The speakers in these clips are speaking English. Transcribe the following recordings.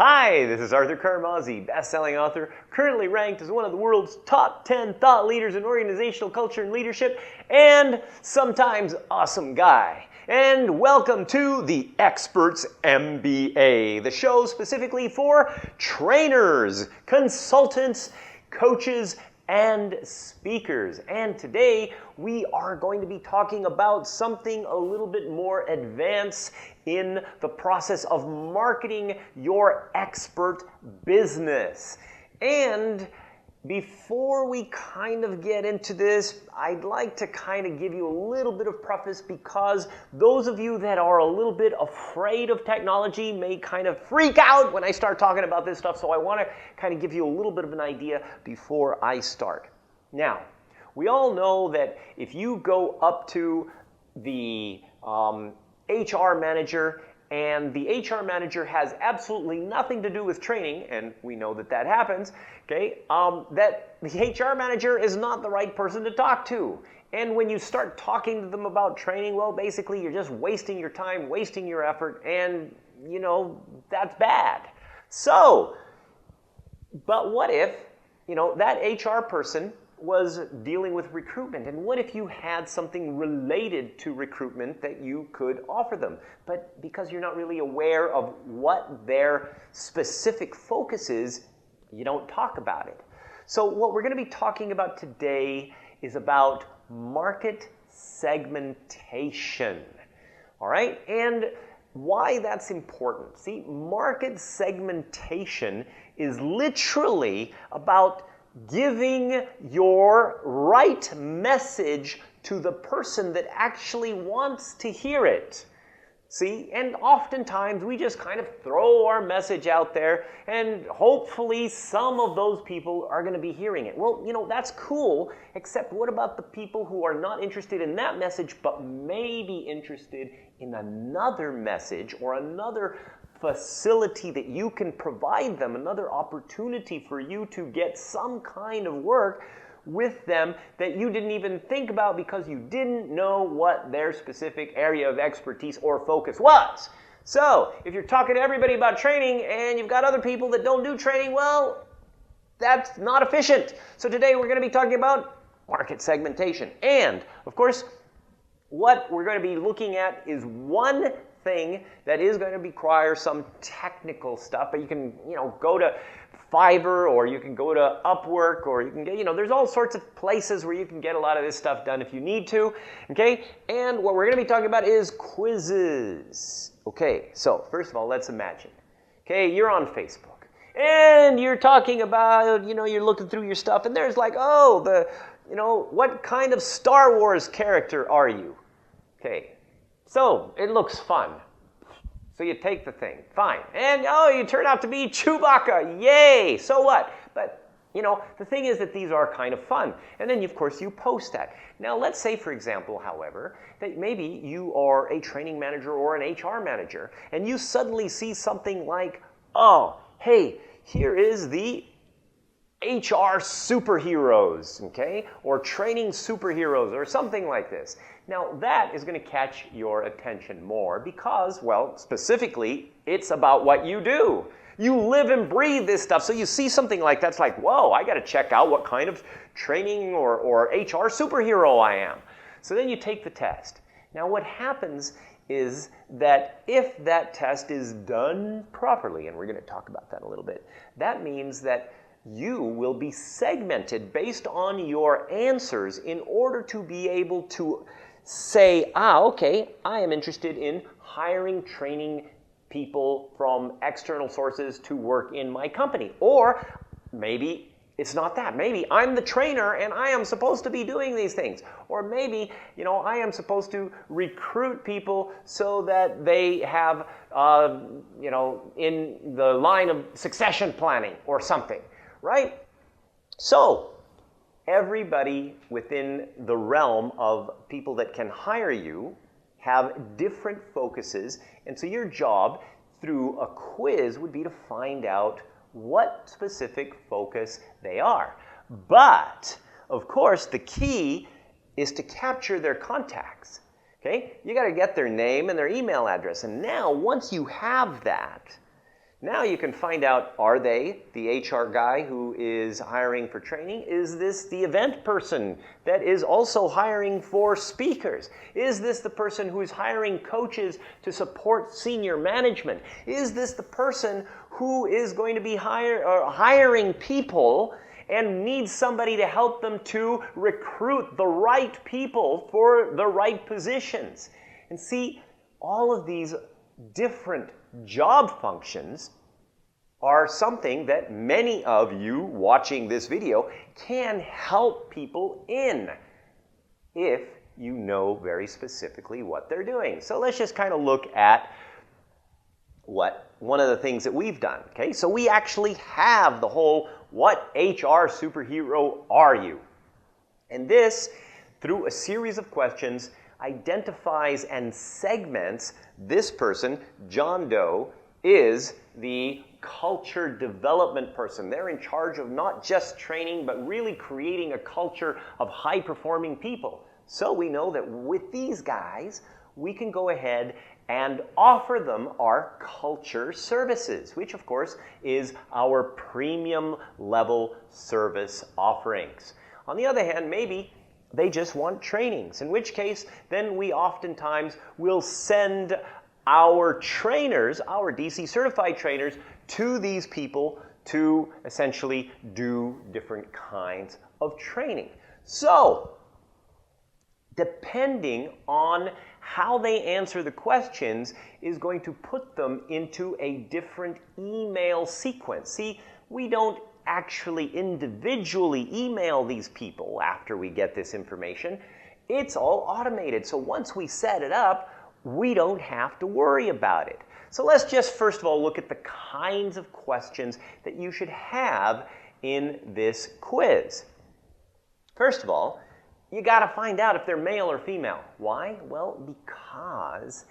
Hi, this is Arthur Carmazzi, best-selling author, currently ranked as one of the world's top 10 thought leaders in organizational culture and leadership, and sometimes awesome guy. And welcome to the Experts MBA, the show specifically for trainers, consultants, coaches, and speakers. And today we are going to be talking about something a little bit more advanced in the process of marketing your expert business. And before we kind of get into this, I'd like to kind of give you a little bit of preface, because those of you that are a little bit afraid of technology may kind of freak out when I start talking about this stuff. So I want to kind of give you a little bit of an idea before I start. Now, we all know that if you go up to the HR manager, and the HR manager has absolutely nothing to do with training, and we know that that happens, okay, that the HR manager is not the right person to talk to. And when you start talking to them about training, well, basically you're just wasting your time, wasting your effort, and, you know, that's bad. So, but what if, you know, that HR person was dealing with recruitment, and what if you had something related to recruitment that you could offer them, but because you're not really aware of what their specific focus is, you don't talk about it. So what we're going to be talking about today is about market segmentation. All right, and why that's important. See, market segmentation is literally about giving your right message to the person that actually wants to hear it. See, and oftentimes we just kind of throw our message out there, and hopefully some of those people are going to be hearing it. Well, you know, that's cool, except what about the people who are not interested in that message, but may be interested in another message or another facility that you can provide them, another opportunity for you to get some kind of work with them that you didn't even think about because you didn't know what their specific area of expertise or focus was. So, if you're talking to everybody about training and you've got other people that don't do training, well, that's not efficient. So today we're going to be talking about market segmentation. And, of course, what we're going to be looking at is one thing that is going to require some technical stuff, but you can, you know, go to Fiverr, or you can go to Upwork, or you can get, you know, there's all sorts of places where you can get a lot of this stuff done if you need to, okay? And what we're going to be talking about is quizzes. Okay, so first of all, let's imagine, okay, you're on Facebook, and you're talking about, you know, you're looking through your stuff, and there's like, oh, you know, what kind of Star Wars character are you? Okay. So, it looks fun. So you take the thing, fine. And, oh, you turn out to be Chewbacca, yay! So what? But, you know, the thing is that these are kind of fun. And then, of course, you post that. Now, let's say, for example, however, that maybe you are a training manager or an HR manager, and you suddenly see something like, oh, hey, here is the HR superheroes, okay? Or training superheroes, or something like this. Now, that is going to catch your attention more because, well, specifically, it's about what you do. You live and breathe this stuff, so you see something like that's like, whoa, I got to check out what kind of training or HR superhero I am. So then you take the test. Now, what happens is that if that test is done properly, and we're going to talk about that a little bit, that means that you will be segmented based on your answers in order to be able to say, okay, I am interested in hiring, training people from external sources to work in my company. Or maybe it's not that. Maybe I'm the trainer and I am supposed to be doing these things. Or maybe, you know, I am supposed to recruit people so that they have, you know, in the line of succession planning or something, right? So, everybody within the realm of people that can hire you have different focuses, and so your job through a quiz would be to find out what specific focus they are. But, of course, the key is to capture their contacts. Okay? You got to get their name and their email address. And now, once you have that, Now you can find out, are they the HR guy who is hiring for training? Is this the event person that is also hiring for speakers? Is this the person who is hiring coaches to support senior management? Is this the person who is going to be hiring people and needs somebody to help them to recruit the right people for the right positions? And see, all of these different job functions are something that many of you watching this video can help people in if you know very specifically what they're doing. So let's just kind of look at one of the things that we've done. Okay, so we actually have the whole what HR superhero are you? And this, through a series of questions, identifies and segments this person. John Doe is the culture development person. They're in charge of not just training, but really creating a culture of high-performing people. So we know that with these guys, we can go ahead and offer them our culture services, which of course is our premium level service offerings. On the other hand, maybe they just want trainings, in which case then we oftentimes will send our trainers, our DC certified trainers, to these people to essentially do different kinds of training. So, depending on how they answer the questions is going to put them into a different email sequence. See, we don't actually individually email these people after we get this information. It's all automated. So once we set it up, we don't have to worry about it. So let's just first of all look at the kinds of questions that you should have in this quiz. First of all, you got to find out if they're male or female. Why? Well, because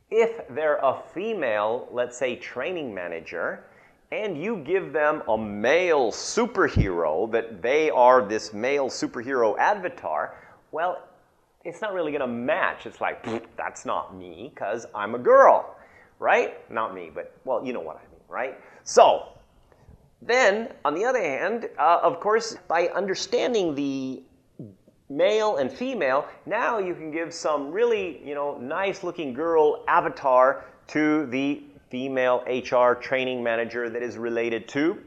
if they're a female, let's say training manager, and you give them a male superhero, that they are this male superhero avatar, well, it's not really going to match. It's like, that's not me because I'm a girl, right? Not me, but, well, you know what I mean, right? So, then, on the other hand, of course, by understanding the male and female, now you can give some really, nice-looking girl avatar to the female HR training manager that is related to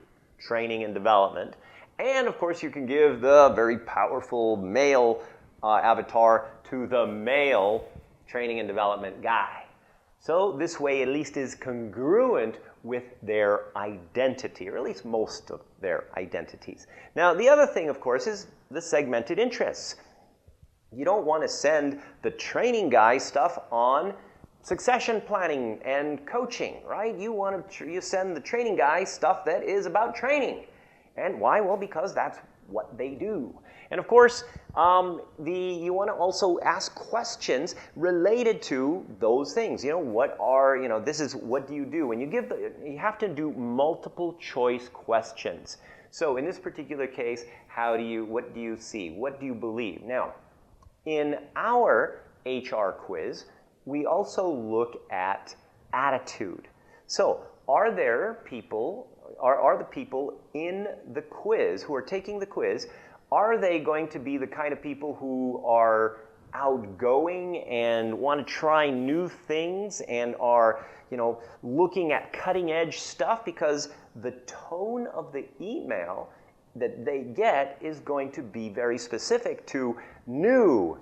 training and development. And, of course, you can give the very powerful male avatar to the male training and development guy. So this way at least is congruent with their identity, or at least most of their identities. Now the other thing, of course, is the segmented interests. You don't want to send the training guy stuff on succession planning and coaching, right? You send the training guy stuff that is about training. And why? Well, because that's what they do. And of course, you want to also ask questions related to those things. This is what do you do? When you have to do multiple choice questions. So in this particular case, what do you see? What do you believe? Now, in our HR quiz, we also look at attitude. So are the people in the quiz who are taking the quiz, are they going to be the kind of people who are outgoing and want to try new things and are, looking at cutting edge stuff? Because the tone of the email that they get is going to be very specific to new,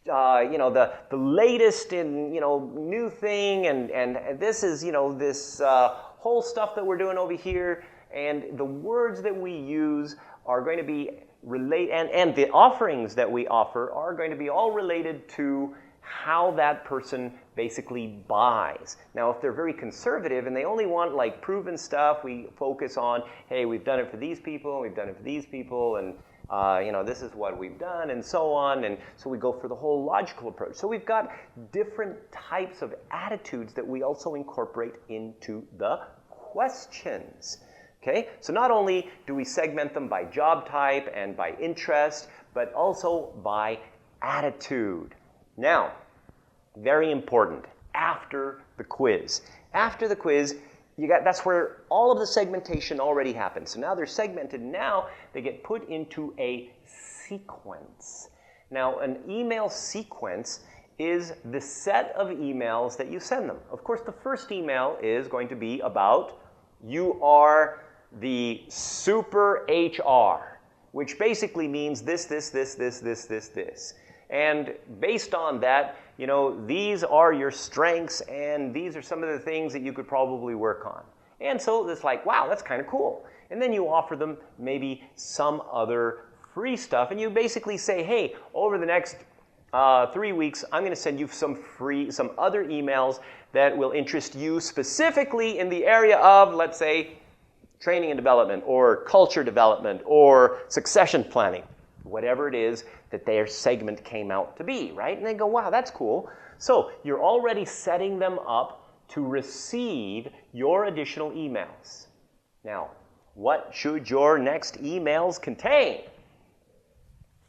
the latest in, new thing, and this is, this whole stuff that we're doing over here, and the words that we use are going to be and the offerings that we offer are going to be all related to how that person basically buys. Now, if they're very conservative and they only want like proven stuff, we focus on, hey, we've done it for these people, we've done it for these people, and this is what we've done, and so on. And so we go for the whole logical approach. So we've got different types of attitudes that we also incorporate into the questions. Okay, so not only do we segment them by job type and by interest, but also by attitude. Now, very important, after the quiz. After the quiz, that's where all of the segmentation already happens. So now they're segmented. Now they get put into a sequence. Now, an email sequence is the set of emails that you send them. Of course, the first email is going to be about you are the super HR, which basically means this. And based on that, you know, these are your strengths and these are some of the things that you could probably work on. And so it's like, wow, that's kind of cool. And then you offer them maybe some other free stuff, and you basically say, hey, over the next 3 weeks, I'm going to send you some other emails that will interest you specifically in the area of, let's say, training and development or culture development or succession planning, whatever it is that their segment came out to be, right? And they go, wow, that's cool. So you're already setting them up to receive your additional emails. Now, what should your next emails contain?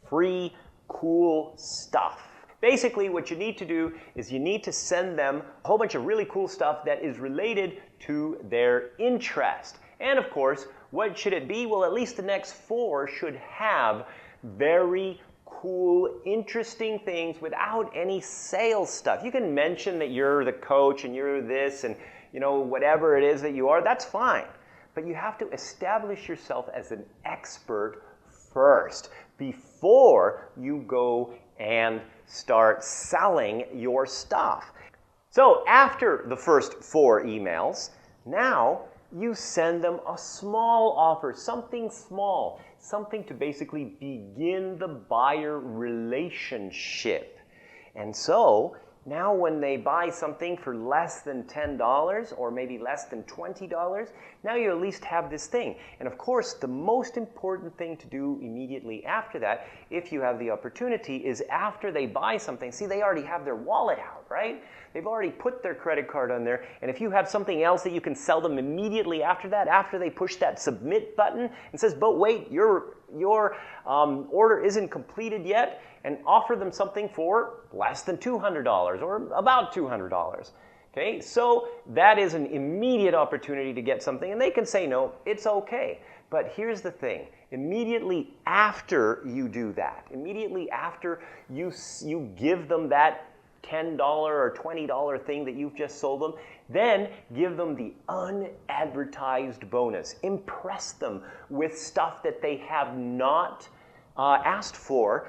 Free, cool stuff. Basically, what you need to do is you need to send them a whole bunch of really cool stuff that is related to their interest. And of course, what should it be? Well, at least the next 4 should have very cool, interesting things without any sales stuff. You can mention that you're the coach and you're this and, you know, whatever it is that you are, that's fine. But you have to establish yourself as an expert first before you go and start selling your stuff. So after the first 4 emails, now you send them a small offer, something small, something to basically begin the buyer relationship. And so now when they buy something for less than $10 or maybe less than $20, now you at least have this thing. And of course, the most important thing to do immediately after that, if you have the opportunity, is after they buy something, see, they already have their wallet out, right? They've already put their credit card on there, and if you have something else that you can sell them immediately after that, after they push that submit button and says, but wait, your order isn't completed yet, and offer them something for less than $200 or about $200. Okay, so that is an immediate opportunity to get something, and they can say no, it's okay. But here's the thing, immediately after you do that, immediately after you give them that $10 or $20 thing that you've just sold them, then give them the unadvertised bonus. Impress them with stuff that they have not asked for,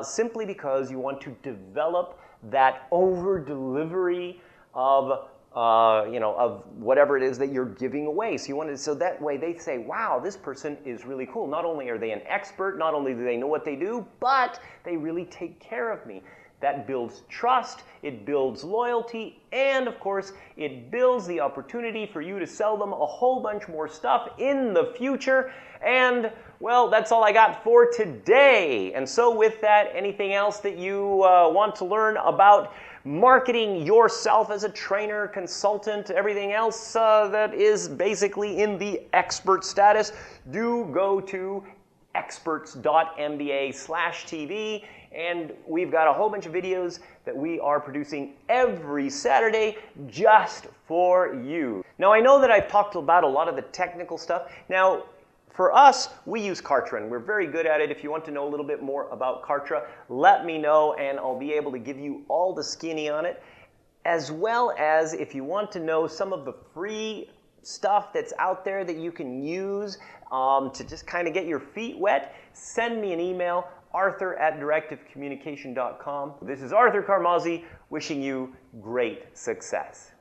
simply because you want to develop that over-delivery of of whatever it is that you're giving away. So you want to, so that way they say, wow, this person is really cool. Not only are they an expert, not only do they know what they do, but they really take care of me. That builds trust, it builds loyalty, and of course, it builds the opportunity for you to sell them a whole bunch more stuff in the future. And, well, that's all I got for today. And so with that, anything else that you want to learn about marketing yourself as a trainer, consultant, everything else that is basically in the expert status, do go to experts.mba/TV, and we've got a whole bunch of videos that we are producing every Saturday just for you. Now, I know that I've talked about a lot of the technical stuff. Now, for us, we use Kartra, and we're very good at it. If you want to know a little bit more about Kartra, let me know, and I'll be able to give you all the skinny on it, as well as if you want to know some of the free stuff that's out there that you can use to just kind of get your feet wet, send me an email, arthur@directivecommunication.com. This is Arthur Carmazzi, wishing you great success.